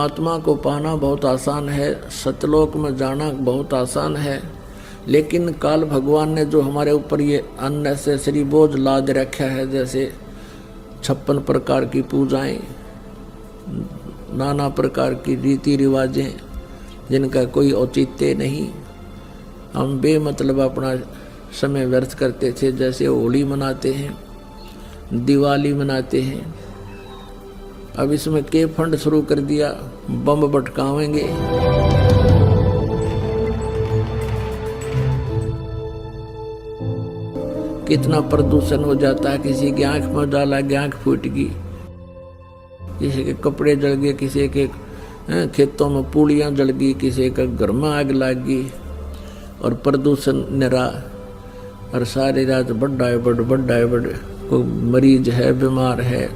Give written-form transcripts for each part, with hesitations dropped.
परमात्मा को पाना बहुत आसान है, सतलोक में जाना बहुत आसान है, लेकिन काल भगवान ने जो हमारे ऊपर ये अननेसेसरी बोझ लाद रखा है, जैसे 56 प्रकार की पूजाएं, नाना प्रकार की रीति रिवाजें जिनका कोई औचित्य नहीं, हम बेमतलब अपना समय व्यर्थ करते थे। जैसे होली मनाते हैं, दिवाली मनाते हैं, अब इसमें के फंड शुरू कर दिया, बम भटकावेंगे। कितना प्रदूषण हो जाता है, किसी की आंख में डाला गया, आंख फूट गई, किसी के कपड़े जल गए, किसी के खेतों में पूड़ियाँ जल गई, किसी का घर में आग लग गई, और प्रदूषण निरा, और सारी रात बड़ा है बड़ कोई मरीज है, बीमार है,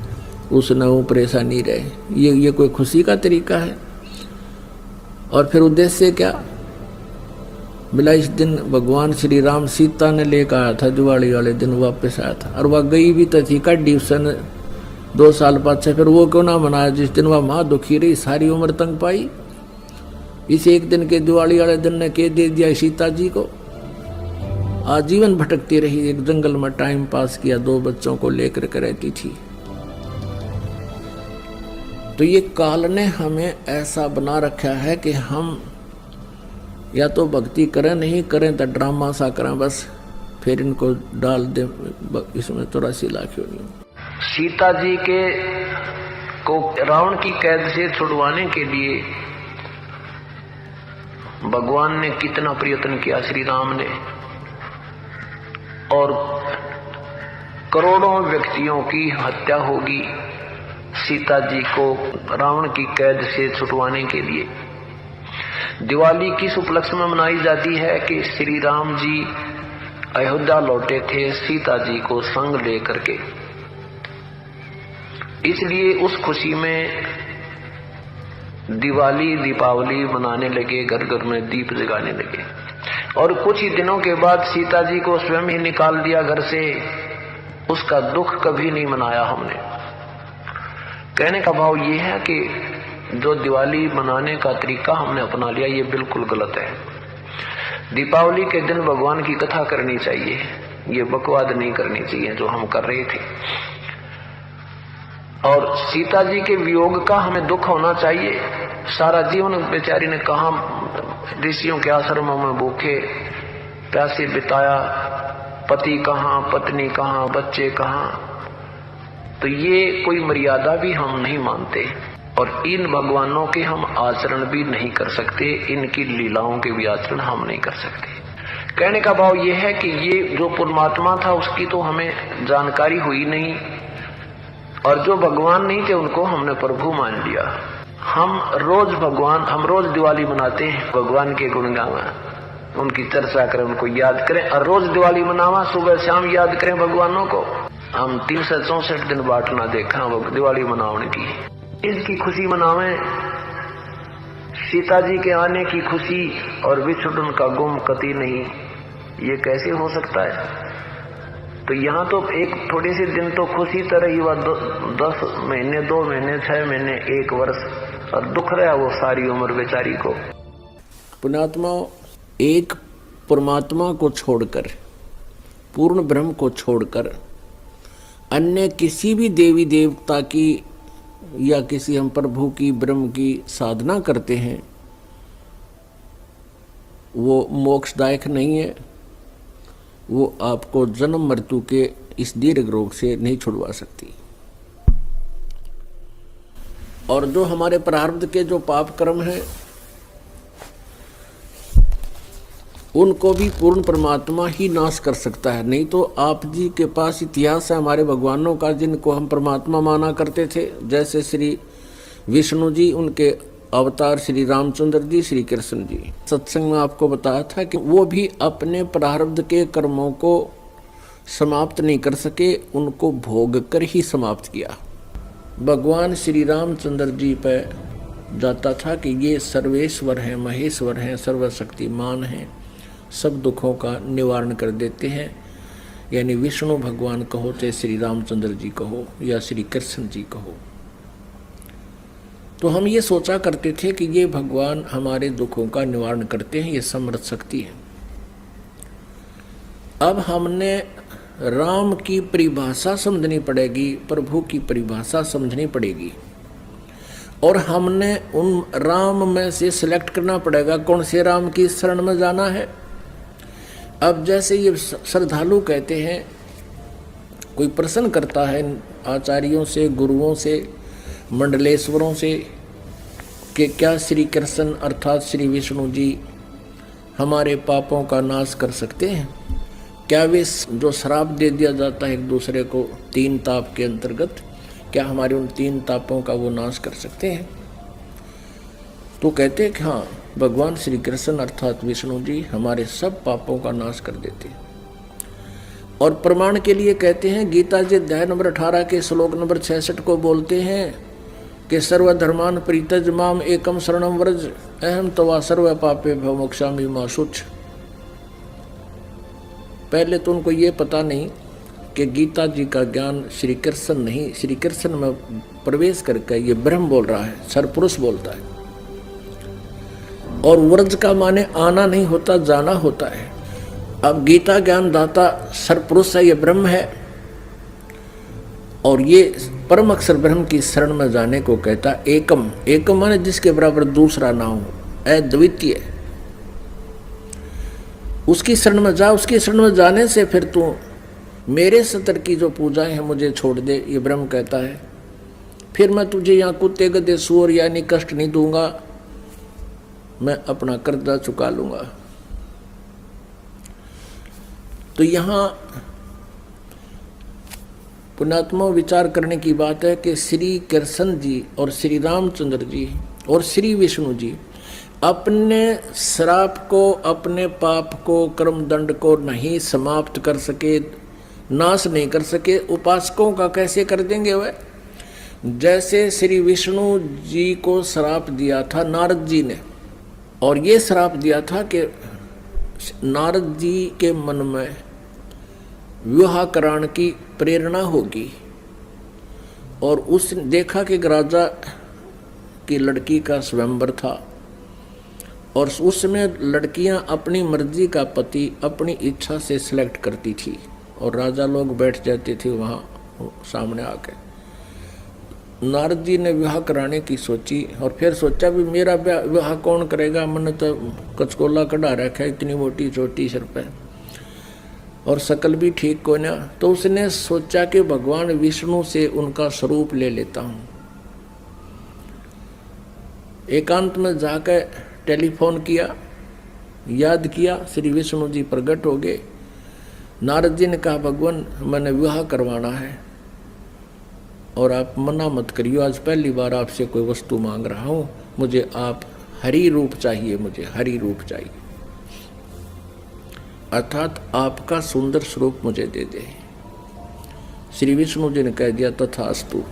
उसने वो परेशानी रहे। ये कोई खुशी का तरीका है? और फिर उद्देश्य क्या? बिला इस दिन भगवान श्री राम सीता ने लेकर आया था, दिवाली वाले दिन वापस आया था, और वह गई भी तो थी कड्डी उसने 2 साल बाद से, फिर वो क्यों ना मनाया जिस दिन वह माँ दुखी रही, सारी उम्र तंग पाई। इस एक दिन के दिवाली वाले दिन ने के दे दिया सीता जी को, आजीवन भटकती रही, एक जंगल में टाइम पास किया, 2 बच्चों को लेकर के रहती थी। तो ये काल ने हमें ऐसा बना रखा है कि हम या तो भक्ति करें, नहीं करें तो ड्रामा सा करें, बस फिर इनको डाल दे इसमें 84 लाख योनियों। सीता जी के को रावण की कैद से छुड़वाने के लिए भगवान ने कितना प्रयत्न किया, श्री राम ने, और करोड़ों व्यक्तियों की हत्या होगी सीता जी को रावण की कैद से छुड़वाने के लिए। दिवाली किस उपलक्ष्य में मनाई जाती है कि श्री राम जी अयोध्या लौटे थे सीता जी को संग लेकर के, इसलिए उस खुशी में दिवाली दीपावली मनाने लगे, घर घर में दीप जगाने लगे। और कुछ ही दिनों के बाद सीता जी को स्वयं ही निकाल दिया घर से, उसका दुख कभी नहीं मनाया हमने। कहने का भाव ये है कि जो दिवाली मनाने का तरीका हमने अपना लिया ये बिल्कुल गलत है। दीपावली के दिन भगवान की कथा करनी चाहिए, ये बकवाद नहीं करनी चाहिए जो हम कर रहे थे। और सीता जी के वियोग का हमें दुख होना चाहिए। सारा जीवन बेचारी ने कहा ऋषियों के आश्रमों में भूखे प्यासे बिताया, पति कहाँ, पत्नी कहाँ, बच्चे कहाँ। तो ये कोई मर्यादा भी हम नहीं मानते, और इन भगवानों के हम आचरण भी नहीं कर सकते, इनकी लीलाओं के भी आचरण हम नहीं कर सकते। कहने का भाव ये है कि ये जो परमात्मा था उसकी तो हमें जानकारी हुई नहीं, और जो भगवान नहीं थे उनको हमने प्रभु मान लिया। हम रोज दिवाली मनाते हैं, भगवान के गुण गावा, उनकी चर्चा करें, उनको याद करें, और रोज दिवाली मनावा, सुबह शाम याद करें भगवानों को। हम 364 दिन बांटना देखा वो दिवाली मनाने की, इसकी खुशी मनावें, सीता जी के आने की खुशी, और विछुड़न का गुम कति नहीं। ये कैसे हो सकता है? तो यहाँ तो एक थोड़ी सी दिन तो खुशी तरह ही, वह 10 महीने, 2 महीने, 6 महीने, 1 वर्ष, और दुख रहा वो सारी उम्र बेचारी को। पुण्यात्मा, एक परमात्मा को छोड़कर, पूर्ण ब्रह्म को छोड़कर अन्य किसी भी देवी देवता की या किसी हम प्रभु की, ब्रह्म की साधना करते हैं, वो मोक्षदायक नहीं है, वो आपको जन्म मृत्यु के इस दीर्घ रोग से नहीं छुड़वा सकती। और जो हमारे प्रारब्ध के जो पाप कर्म हैं उनको भी पूर्ण परमात्मा ही नाश कर सकता है। नहीं तो आप जी के पास इतिहास है हमारे भगवानों का जिनको हम परमात्मा माना करते थे, जैसे श्री विष्णु जी, उनके अवतार श्री रामचंद्र जी, श्री कृष्ण जी। सत्संग में आपको बताया था कि वो भी अपने प्रारब्ध के कर्मों को समाप्त नहीं कर सके, उनको भोग कर ही समाप्त किया। भगवान श्री रामचंद्र जी पर जाता था कि ये सर्वेश्वर हैं, महेश्वर हैं, सर्वशक्तिमान हैं, सब दुखों का निवारण कर देते हैं। यानी विष्णु भगवान कहो, चाहे श्री रामचंद्र जी कहो या श्री कृष्ण जी कहो। तो हम ये सोचा करते थे कि ये भगवान हमारे दुखों का निवारण करते हैं, ये समर्थ शक्ति है। अब हमने राम की परिभाषा समझनी पड़ेगी, प्रभु की परिभाषा समझनी पड़ेगी, और हमने उन राम में से सिलेक्ट करना पड़ेगा कौन से राम की शरण में जाना है। अब जैसे ये श्रद्धालु कहते हैं, कोई प्रश्न करता है आचार्यों से, गुरुओं से, मंडलेश्वरों से कि क्या श्री कृष्ण अर्थात श्री विष्णु जी हमारे पापों का नाश कर सकते हैं? क्या वे जो श्राप दे दिया जाता है एक दूसरे को 3 ताप के अंतर्गत, क्या हमारे उन 3 तापों का वो नाश कर सकते हैं? तो कहते हैं कि हाँ, भगवान श्री कृष्ण अर्थात विष्णु जी हमारे सब पापों का नाश कर देते हैं। और प्रमाण के लिए कहते हैं, गीता जी अध्याय नंबर 18 के श्लोक नंबर 66 को बोलते हैं कि सर्वधर्मान परित्यज माम एकम शरणम व्रज अहम तवा सर्व पापे भव मोक्षामि मा शुच। पहले तो उनको ये पता नहीं कि गीता जी का ज्ञान श्री कृष्ण नहीं, श्री कृष्ण में प्रवेश करके ये ब्रह्म बोल रहा है, सरपुरुष बोलता है। और व्रज का माने आना नहीं होता, जाना होता है। अब गीता ज्ञान दाता सरपुरुष है, ये ब्रह्म है, और ये परम अक्षर ब्रह्म की शरण में जाने को कहता एकम। एकम माने जिसके बराबर दूसरा ना हो, अद्वितीय। उसकी शरण में जा, उसकी शरण में जाने से फिर तू मेरे सतर की जो पूजाएं हैं मुझे छोड़ दे, ये ब्रह्म कहता है। फिर मैं तुझे यहाँ कुत्ते गधे सूअर यानी कष्ट नहीं दूंगा, मैं अपना कर्जा चुका लूंगा। तो यहाँ पुण्यात्मा विचार करने की बात है कि श्री कृष्ण जी और श्री रामचंद्र जी और श्री विष्णु जी अपने श्राप को, अपने पाप को, कर्म दंड को नहीं समाप्त कर सके, नाश नहीं कर सके। उपासकों का कैसे कर देंगे वह? जैसे श्री विष्णु जी को श्राप दिया था नारद जी ने, और ये श्राप दिया था कि नारद जी के मन में विवाह कराने की प्रेरणा होगी, और उसने देखा कि राजा की लड़की का स्वयंवर था, और उसमें लड़कियां अपनी मर्जी का पति अपनी इच्छा से सिलेक्ट करती थी, और राजा लोग बैठ जाते थे वहाँ सामने आके। नारद जी ने विवाह कराने की सोची, और फिर सोचा भी मेरा विवाह कौन करेगा, मैंने तो कचकोला कढ़ा रखा है, इतनी मोटी चोटी सिर पे, और शकल भी ठीक को ना। तो उसने सोचा कि भगवान विष्णु से उनका स्वरूप ले लेता हूँ। एकांत में जाकर टेलीफोन किया, याद किया, श्री विष्णु जी प्रकट हो गए। नारद जी ने कहा, भगवान मैंने विवाह करवाना है और आप मना मत करियो, आज पहली बार आपसे कोई वस्तु मांग रहा हूँ, मुझे आप हरि रूप चाहिए, मुझे हरि रूप चाहिए, अर्थात आपका सुंदर स्वरूप मुझे दे दे। श्री विष्णु जी ने कह दिया तथास्तु।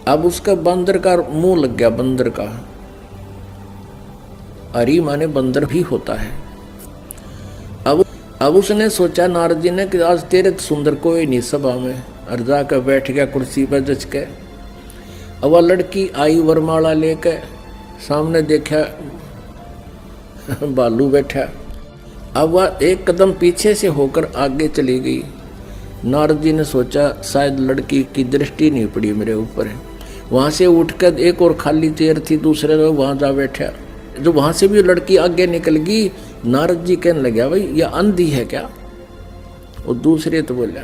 अब उसका बंदर का मुंह लग गया, बंदर का। हरि माने बंदर भी होता है। अब उसने सोचा नारद जी ने कि आज तेरे सुंदर कोई नहीं सभा में, और जाकर बैठ गया कुर्सी पर जच के। अब वह लड़की आई वरमाला लेकर, सामने देखा बालू बैठा। अब वह एक कदम पीछे से होकर आगे चली गई। नारद जी ने सोचा शायद लड़की की दृष्टि नहीं पड़ी मेरे ऊपर है। वहाँ से उठकर एक और खाली चेयर थी दूसरे में, वहाँ जा बैठा। जो वहाँ से भी लड़की आगे निकल गई, नारद जी कहने लगे भाई यह अंधी है क्या? और दूसरे तो बोला,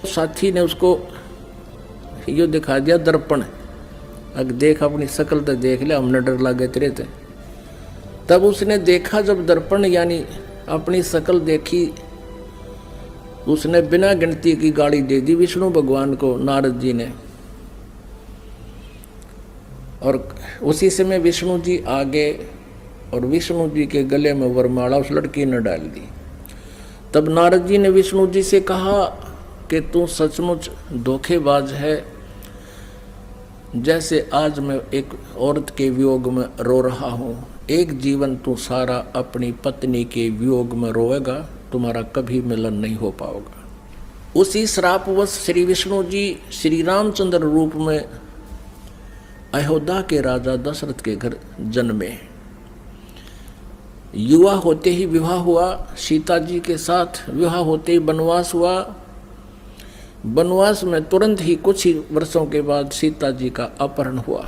साथी ने उसको यो दिखा दिया दर्पण, अगर देख अपनी शक्ल तो देख ले, हमने डर लगे तेरे थे। तब उसने देखा जब दर्पण यानी अपनी शक्ल देखी, उसने बिना गिनती की गाड़ी दे दी विष्णु भगवान को नारद जी ने। और उसी समय विष्णु जी आगे, और विष्णु जी के गले में वरमाला उस लड़की ने डाल दी। तब नारद जी ने विष्णु जी से कहा कि तू सचमुच धोखेबाज है, जैसे आज मैं एक औरत के वियोग में रो रहा हूँ, एक जीवन तू सारा अपनी पत्नी के वियोग में रोएगा, तुम्हारा कभी मिलन नहीं हो पाएगा। उसी श्रापवश श्री विष्णु जी श्री रामचंद्र रूप में अयोध्या के राजा दशरथ के घर जन्मे। युवा होते ही विवाह हुआ, सीता जी के साथ विवाह होते ही वनवास हुआ। वनवास में तुरंत ही कुछ ही वर्षों के बाद सीता जी का अपहरण हुआ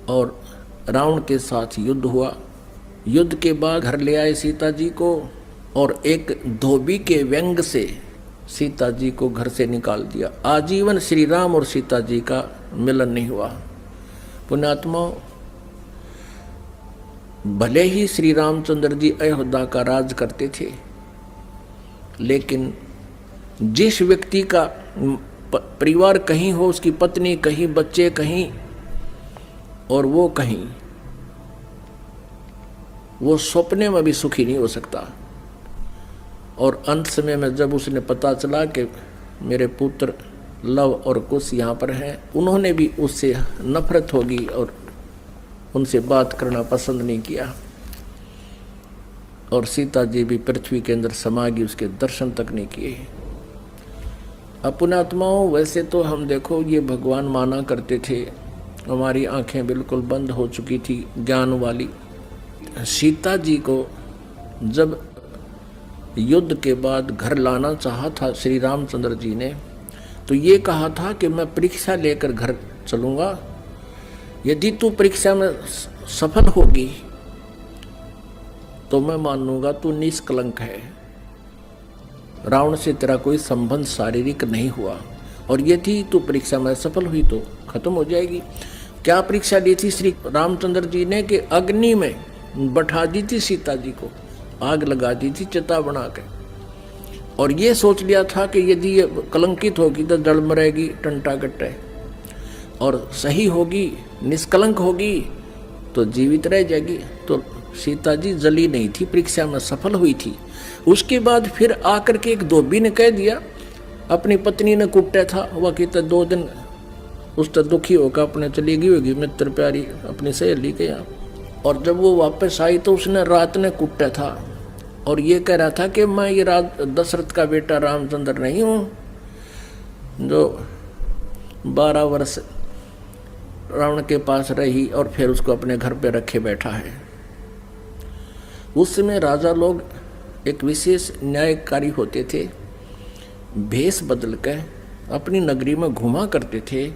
और रावण के साथ युद्ध हुआ। युद्ध के बाद घर ले आए सीता जी को और एक धोबी के व्यंग से सीता जी को घर से निकाल दिया। आजीवन श्री राम और सीता जी का मिलन नहीं हुआ। पुण्यात्माओं, भले ही श्री रामचंद्र जी अयोध्या का राज करते थे, लेकिन जिस व्यक्ति का परिवार कहीं हो, उसकी पत्नी कहीं, बच्चे कहीं और वो कहीं, वो सपने में भी सुखी नहीं हो सकता। और अंत समय में जब उसने पता चला कि मेरे पुत्र लव और कुश यहाँ पर हैं, उन्होंने भी उससे नफरत होगी और उनसे बात करना पसंद नहीं किया और सीता जी भी पृथ्वी के अंदर समा गई, उसके दर्शन तक नहीं किए। पुण्यात्माओं, वैसे तो हम देखो ये भगवान माना करते थे, हमारी आंखें बिल्कुल बंद हो चुकी थी ज्ञान वाली। सीता जी को जब युद्ध के बाद घर लाना चाहा था श्री रामचंद्र जी ने, तो ये कहा था कि मैं परीक्षा लेकर घर चलूँगा, यदि तू परीक्षा में सफल होगी तो मैं मान लूँगा तू निष्कलंक है, रावण से तेरा कोई संबंध शारीरिक नहीं हुआ, और यदि तू परीक्षा में सफल हुई तो खत्म हो जाएगी। क्या परीक्षा दी थी श्री रामचंद्र जी ने कि अग्नि में बैठा दी थी सीता जी को, आग लगा दी थी चिता बना के, और ये सोच लिया था कि यदि ये कलंकित होगी तो जड़ मरेगी टंटा कट्टे, और सही होगी निष्कलंक होगी तो जीवित रह जाएगी। तो सीता जी जली नहीं थी, परीक्षा में सफल हुई थी। उसके बाद फिर आकर के एक धोबी ने कह दिया, अपनी पत्नी ने कुटा था, वह कहता 2 दिन उस तक दुखी होकर अपने चली गई होगी मित्र प्यारी अपनी सहेली के यहाँ, और जब वो वापस आई तो उसने रात ने कुटा था और ये कह रहा था कि मैं ये दशरथ का बेटा रामचंद्र नहीं हूँ जो 12 वर्ष रावण के पास रही और फिर उसको अपने घर पे रखे बैठा है। उस समय राजा लोग एक विशेष न्यायकारी होते थे, भेष बदल कर अपनी नगरी में घुमा करते थे,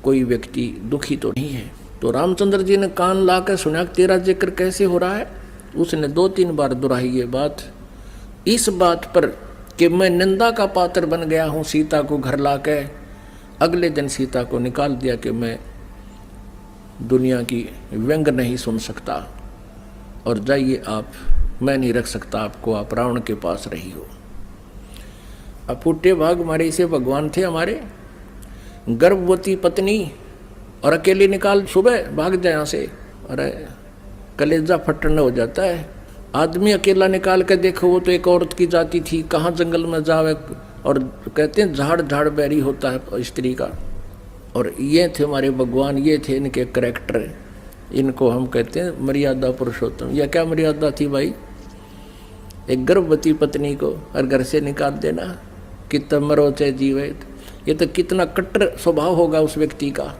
कोई व्यक्ति दुखी तो नहीं है। तो रामचंद्र जी ने कान लाकर सुना तेरा जिक्र कैसे हो रहा है। उसने 2-3 बार दोहराई ये बात, इस बात पर कि मैं निंदा का पात्र बन गया हूँ सीता को घर लाकर। अगले दिन सीता को निकाल दिया कि मैं दुनिया की व्यंग नहीं सुन सकता और जाइए आप, मैं नहीं रख सकता आपको, आप रावण के पास रही हो। अब फूटे भाग हमारे इसे भगवान थे हमारे, गर्भवती पत्नी और अकेले निकाल, सुबह भाग जाए यहाँ से, अरे कलेजा फटन हो जाता है। आदमी अकेला निकाल कर देखो, वो तो एक औरत की जाति थी, कहाँ जंगल में जावे, और कहते हैं झाड़ झाड़ बैरी होता है स्त्री का। और ये थे हमारे भगवान, ये थे इनके करैक्टर, इनको हम कहते हैं मर्यादा पुरुषोत्तम। या क्या मर्यादा थी भाई, एक गर्भवती पत्नी को और घर से निकाल देना, कितना मरो चाहे जीवे, ये तो कितना कट्टर स्वभाव होगा उस व्यक्ति का।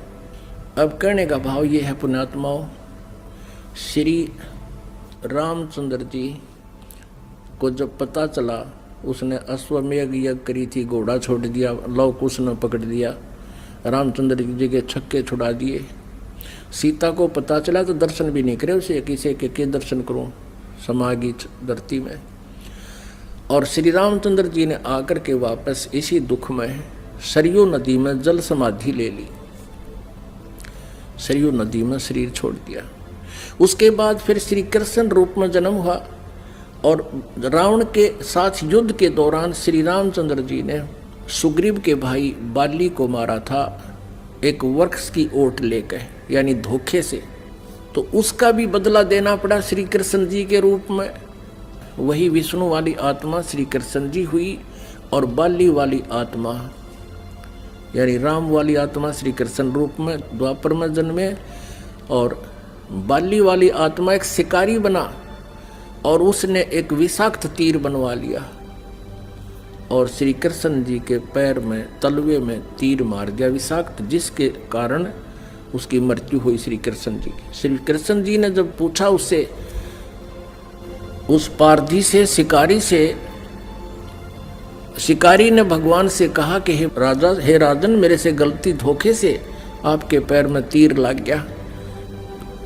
अब कहने का भाव ये है पुण्यात्माओं, श्री रामचंद्र जी को जब पता चला, उसने अश्वमेघ यज्ञ करी थी, घोड़ा छोड़ दिया, लव कुश ने पकड़ दिया, रामचंद्र जी के छक्के छुड़ा दिए। सीता को पता चला तो दर्शन भी नहीं करे, उसे किसी के दर्शन करूं समागी धरती में। और श्री रामचंद्र जी ने आकर के वापस इसी दुख में सरयू नदी में जल समाधि ले ली, सरयू नदी में शरीर छोड़ दिया। उसके बाद फिर श्री कृष्ण रूप में जन्म हुआ और रावण के साथ युद्ध के दौरान श्री रामचंद्र जी ने सुग्रीव के भाई बाली को मारा था, एक वृक्ष की ओट लेकर, यानी धोखे से। तो उसका भी बदला देना पड़ा श्री कृष्ण जी के रूप में। वही विष्णु वाली आत्मा श्री कृष्ण जी हुई और बाली वाली आत्मा यानी राम वाली आत्मा श्री कृष्ण रूप में द्वापर में जन्मे। और बाली वाली आत्मा एक शिकारी बना और उसने एक विषाक्त तीर बनवा लिया और श्री कृष्ण जी के पैर में तलवे में तीर मार दिया विषाक्त, जिसके कारण उसकी मृत्यु हुई श्री कृष्ण जी की। श्री कृष्ण जी ने जब पूछा उससे, उस पारधी से, शिकारी से, शिकारी ने भगवान से कहा कि हे राजा, हे राजन, मेरे से गलती धोखे से आपके पैर में तीर लग गया।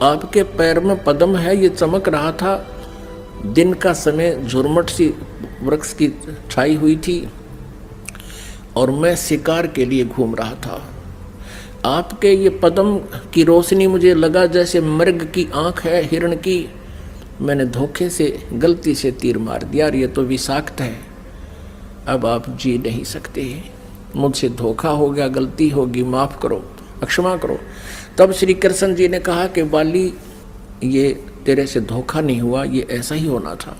आपके पैर में पद्म है, ये चमक रहा था। दिन का समय, झुरमट सी वृक्ष की छाई हुई थी और मैं शिकार के लिए घूम रहा था। आपके ये पद्म की रोशनी मुझे लगा जैसे मृग की आंख है हिरण की। मैंने धोखे से, गलती से तीर मार दिया और ये तो विषाक्त है। अब आप जी नहीं सकते, मुझसे धोखा हो गया, गलती होगी, माफ करो, क्षमा करो। तब श्री कृष्ण जी ने कहा कि बाली, ये तेरे से धोखा नहीं हुआ, ये ऐसा ही होना था।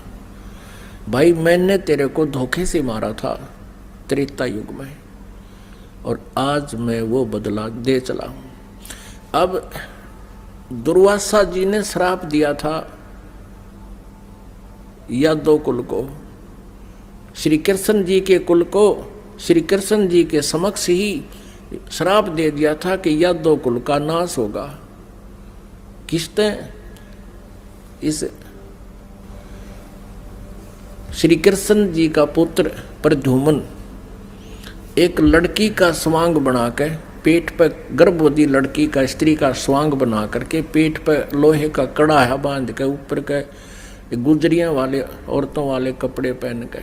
भाई, मैंने तेरे को धोखे से मारा था त्रेता युग में, और आज मैं वो बदला दे चला हूं। अब दुर्वासा जी ने श्राप दिया था यादव कुल को, श्री कृष्ण जी के कुल को श्री कृष्ण जी के समक्ष ही श्राप दे दिया था कि यादव कुल का नाश होगा। किसने? इस श्री कृष्ण जी का पुत्र प्रद्युम्न एक लड़की का स्वांग बना के, पेट पर गर्भवती लड़की का, स्त्री का स्वांग बना करके पेट पर लोहे का कड़ा बांध के, ऊपर के गुजरियां वाले, औरतों वाले कपड़े पहन के,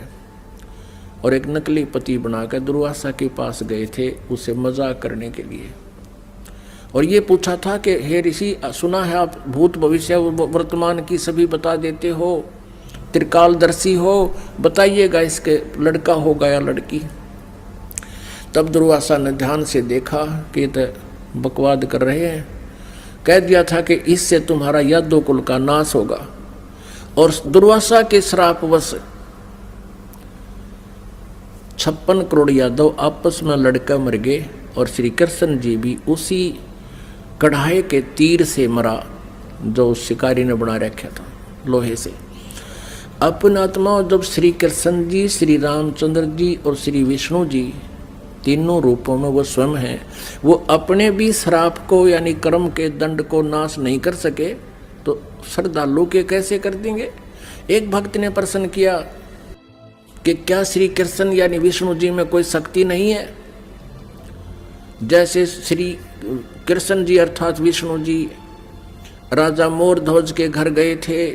और एक नकली पति बनाकर दुर्वासा के पास गए थे उसे मजाक करने के लिए। और ये पूछा था कि हे ऋषि, सुना है आप भूत भविष्य वर्तमान की सभी बता देते हो, त्रिकालदर्शी हो, बताइएगा इसके लड़का होगा या लड़की। तब दुर्वासा ने ध्यान से देखा कि तो बकवाद कर रहे हैं। कह दिया था कि इससे तुम्हारा यादव कुल का नाश होगा। और दुर्वासा के श्रापवश 56 करोड़ यादव आपस में लड़का मर गए, और श्री कृष्ण जी भी उसी कढ़ाई के तीर से मरा जो उस शिकारी ने बना रखा था लोहे से। अपने आत्मा, जब श्री कृष्ण जी, श्री रामचंद्र जी और श्री विष्णु जी तीनों रूपों में वो स्वयं हैं, वो अपने भी श्राप को यानी कर्म के दंड को नाश नहीं कर सके तो श्रद्धालु के कैसे कर देंगे। एक भक्त ने प्रश्न किया कि क्या श्री कृष्ण यानी विष्णु जी में कोई शक्ति नहीं है? जैसे श्री कृष्ण जी अर्थात विष्णु जी राजा मोरध्वज के घर गए थे,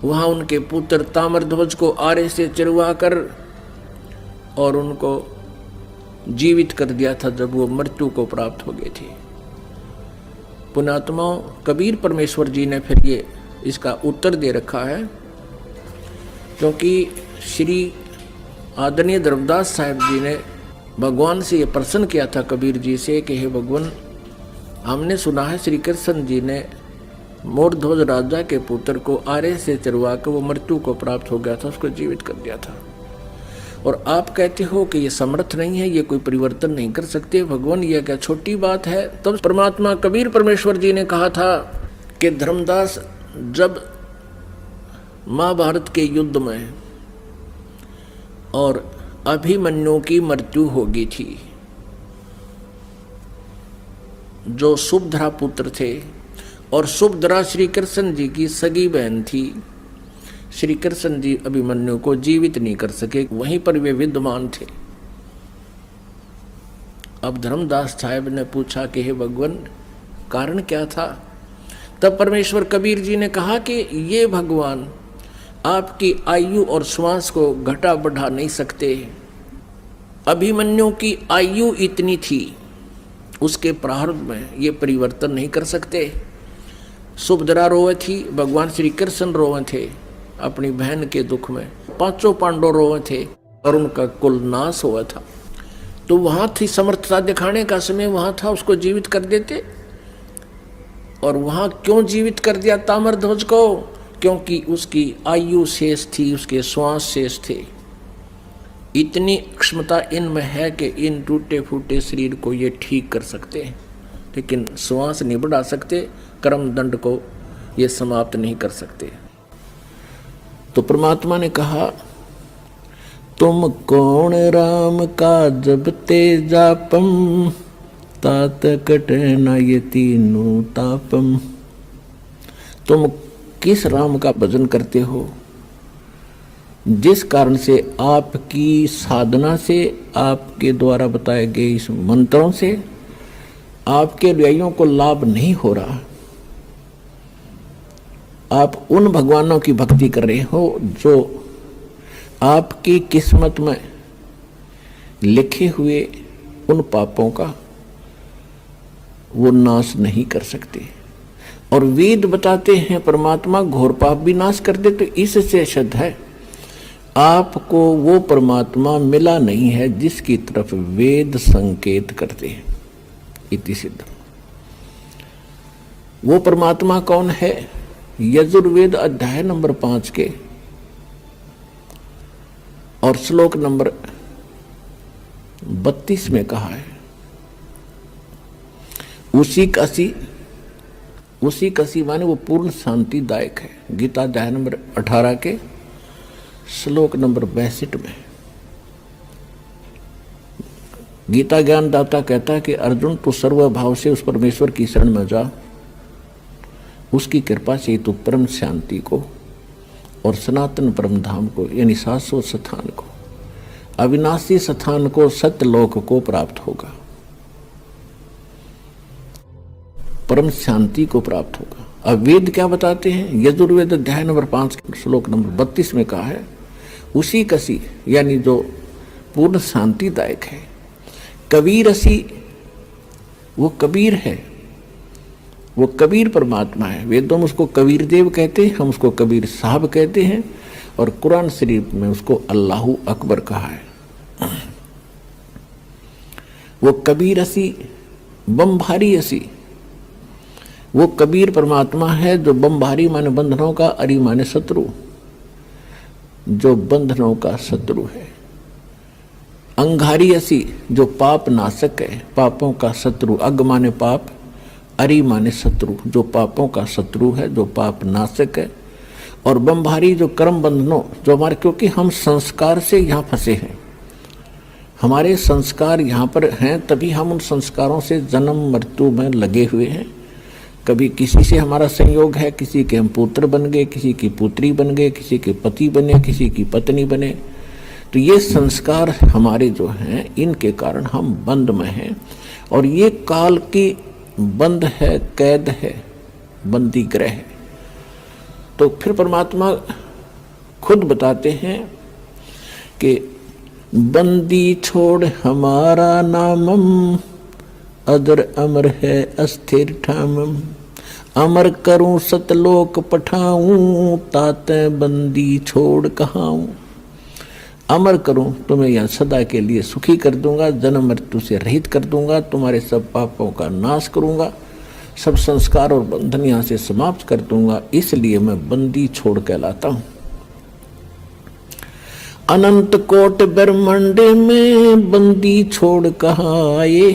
वहाँ उनके पुत्र ताम्रध्वज को आरे से चिरवा कर और उनको जीवित कर दिया था जब वो मृत्यु को प्राप्त हो गए थे। पुण्यात्माओं, कबीर परमेश्वर जी ने फिर ये इसका उत्तर दे रखा है, क्योंकि श्री आदरणीय धर्मदास साहब जी ने भगवान से ये प्रश्न किया था कबीर जी से कि हे भगवान, हमने सुना है श्री कृष्ण जी ने मोरध्वज राजा के पुत्र को आरे से चरवा कर वो मृत्यु को प्राप्त हो गया था, उसको जीवित कर दिया था, और आप कहते हो कि ये समर्थ नहीं है, ये कोई परिवर्तन नहीं कर सकते। भगवान, ये क्या छोटी बात है? तब परमात्मा कबीर परमेश्वर जी ने कहा था कि धर्मदास, जब महाभारत के युद्ध में और अभिमन्यु की मृत्यु हो गई थी, जो सुभद्रा पुत्र थे, और सुभद्रा श्री कृष्ण जी की सगी बहन थी, श्री कृष्ण जी अभिमन्यु को जीवित नहीं कर सके, वहीं पर वे विद्यमान थे। अब धर्मदास साहब ने पूछा कि हे भगवान, कारण क्या था? तब परमेश्वर कबीर जी ने कहा कि ये भगवान आपकी आयु और श्वास को घटा बढ़ा नहीं सकते। अभिमन्यु की आयु इतनी थी, उसके प्रारंभ में ये परिवर्तन नहीं कर सकते। सुभद्रा रोए थी, भगवान श्री कृष्ण रोए थे अपनी बहन के दुख में, पांचों पांडव रोए थे और उनका कुल नाश हुआ था। तो वहां थी समर्थता दिखाने का समय, वहां था, उसको जीवित कर देते। और वहां क्यों जीवित कर दिया ताम्रध्वज को? क्योंकि उसकी आयु शेष थी, उसके श्वास शेष थे। इतनी क्षमता इनमें है कि इन टूटे फूटे शरीर को ये ठीक कर सकते हैं, लेकिन श्वास नहीं बढ़ा सकते, कर्म दंड को ये समाप्त नहीं कर सकते। तो परमात्मा ने कहा, तुम कौन राम का जब ते जापम, तात कटे न ये तीनों तापम। तुम किस राम का भजन करते हो जिस कारण से आपकी साधना से, आपके द्वारा बताए गए इस मंत्रों से आपके अनुयायियों को लाभ नहीं हो रहा। आप उन भगवानों की भक्ति कर रहे हो जो आपकी किस्मत में लिखे हुए उन पापों का वो नाश नहीं कर सकते। और वेद बताते हैं परमात्मा घोर पाप भी नाश कर दे। तो इससे सिद्ध है आपको वो परमात्मा मिला नहीं है जिसकी तरफ वेद संकेत करते हैं। इति सिद्ध। वो परमात्मा कौन है? यजुर्वेद अध्याय नंबर 5 के और श्लोक नंबर 32 में कहा है, उसी कसी माने वो पूर्ण शांतिदायक है। गीता अध्याय नंबर 18 के श्लोक नंबर 62 में गीता ज्ञानदाता कहता है कि अर्जुन तू सर्वभाव से उस परमेश्वर की शरण में जा, उसकी कृपा से तू परम शांति को और सनातन परम धाम को यानी शाश्वत स्थान को, अविनाशी स्थान को, सत्यलोक को प्राप्त होगा, परम शांति को प्राप्त होगा। अब वेद क्या बताते हैं? यजुर्वेद अध्याय नंबर 5 श्लोक नंबर 32 में कहा है, उसी कसी यानी जो पूर्ण शांतिदायक है। कबीर असी, वो कबीर है, वो कबीर परमात्मा है। वेदों में उसको कबीर देव कहते हैं, हम उसको कबीर साहब कहते हैं, और कुरान शरीफ में उसको अल्लाहू अकबर कहा है। वो कबीर असी बमभारी असी, वो कबीर परमात्मा है जो बमभारी माने बंधनों का, अरी माने शत्रु, जो बंधनों का शत्रु है। अंगारी असी जो पाप नाशक है, पापों का शत्रु। अग माने पाप, अरि माने शत्रु, जो पापों का शत्रु है, जो पाप नाशक है। और बमभारी जो कर्म बंधनों, जो हमारे, क्योंकि हम संस्कार से यहाँ फंसे हैं, हमारे संस्कार यहाँ पर हैं, तभी हम उन संस्कारों से जन्म मृत्यु में लगे हुए हैं। कभी किसी से हमारा संयोग है, किसी के हम पुत्र बन गए, किसी की पुत्री बन गए, किसी के पति बने, किसी की पत्नी बने। तो ये संस्कार हमारे जो हैं, इनके कारण हम बंद में हैं, और ये काल की बंद है, कैद है, बंदी ग्रह है। तो फिर परमात्मा खुद बताते हैं कि बंदी छोड़ हमारा नामम, अदर अमर है अस्थिर ठामम। अमर करूं सतलोक पठाऊं, ताते बंदी छोड़ कहाऊं। अमर करूं, तुम्हें यहां सदा के लिए सुखी कर दूंगा, जन्म मृत्यु से रहित कर दूंगा, तुम्हारे सब पापों का नाश करूंगा, सब संस्कार और बंधन यहां से समाप्त कर दूंगा, इसलिए मैं बंदी छोड़ कहलाता हूं। अनंत कोट ब्रह्मांड में बंदी छोड़ कहाँ आए,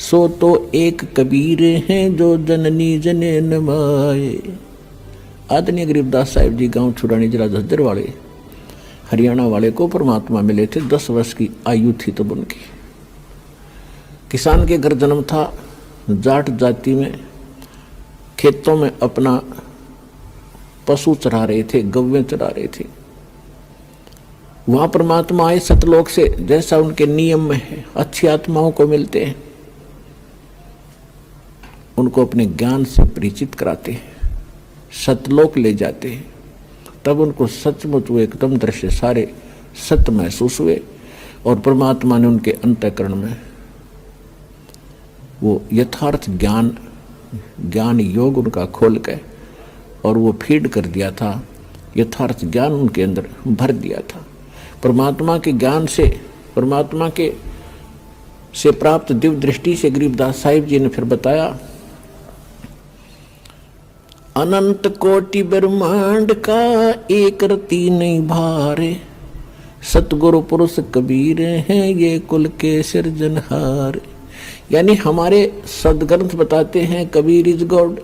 सो तो एक कबीर हैं जो जननी जने नमाए। आदरणीय गरीबदास साहिब जी गांव छुरानी जिला झज्जर वाले हरियाणा वाले को परमात्मा मिले थे। 10 वर्ष की आयु थी तब उनकी। किसान के घर जन्म था, जाट जाति में खेतों में अपना पशु चरा रहे थे, गव्वें चरा रहे थे। वहां परमात्मा आए सतलोक से, जैसा उनके नियम में है, अच्छी आत्माओं को मिलते हैं, उनको अपने ज्ञान से परिचित कराते हैं, सतलोक ले जाते हैं। तब उनको सचमुच वो एकदम दृश्य सारे सत्य महसूस हुए, और परमात्मा ने उनके अंतःकरण में वो यथार्थ ज्ञान योग उनका खोल के और वो फीड कर दिया था, यथार्थ ज्ञान उनके अंदर भर दिया था। परमात्मा के ज्ञान से, परमात्मा के से प्राप्त दिव्य दृष्टि से गरीबदास साहिब जी ने फिर बताया, अनंत कोटि ब्रह्मांड का एक रति नहीं भारे, सतगुरु पुरुष कबीर हैं ये कुल के सिरजनहार। यानी हमारे सदग्रंथ बताते हैं कबीर इज गॉड,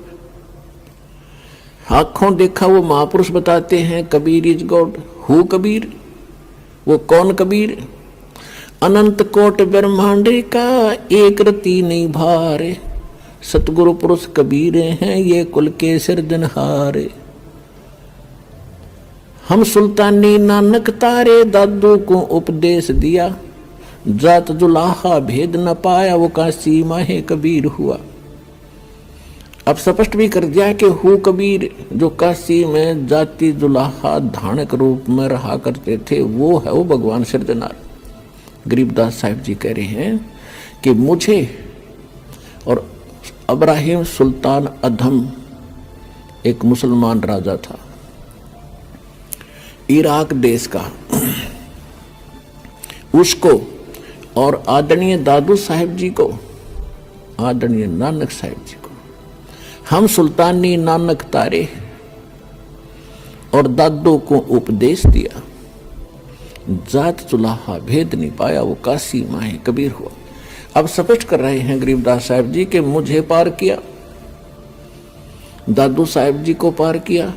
आंखों देखा वो महापुरुष बताते हैं Kabir is God. Who Kabir, वो कौन कबीर? अनंत कोट ब्रह्मांड का एक रति नहीं भारे, सतगुरु पुरुष कबीर हैं ये कुल के सिरजनहारे। हम सुल्तानी नानक तारे दादू को उपदेश दिया, जात जुलाहा भेद न पाया वो काशी माहे कबीर हुआ। अब स्पष्ट भी कर दिया कि हु कबीर जो काशी में जाति जुलाहा धानक रूप में रहा करते थे वो है वो भगवान सिरजनार। गरीबदास साहिब जी कह रहे हैं कि मुझे और इब्राहिम सुल्तान अधम एक मुसलमान राजा था इराक देश का, उसको और आदरणीय दादू साहिब जी को, आदरणीय नानक साहिब जी को हम सुल्तानी नानक तारे और दादू को उपदेश दिया, जात चुलाहा भेद नहीं पाया वो काशी माहे कबीर हुआ। अब स्पष्ट कर रहे हैं गरीबदास साहिब जी के मुझे पार किया, दादू साहिब जी को पार किया,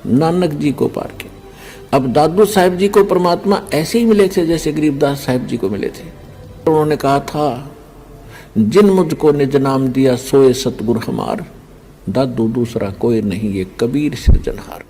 नानक जी को पार किया। अब दादू साहिब जी को परमात्मा ऐसे ही मिले थे जैसे गरीबदास साहिब जी को मिले थे। उन्होंने कहा था जिन मुझको निज नाम दिया सोए सतगुरु हमार, दादू दूसरा कोई नहीं ये कबीर सिरजनहार।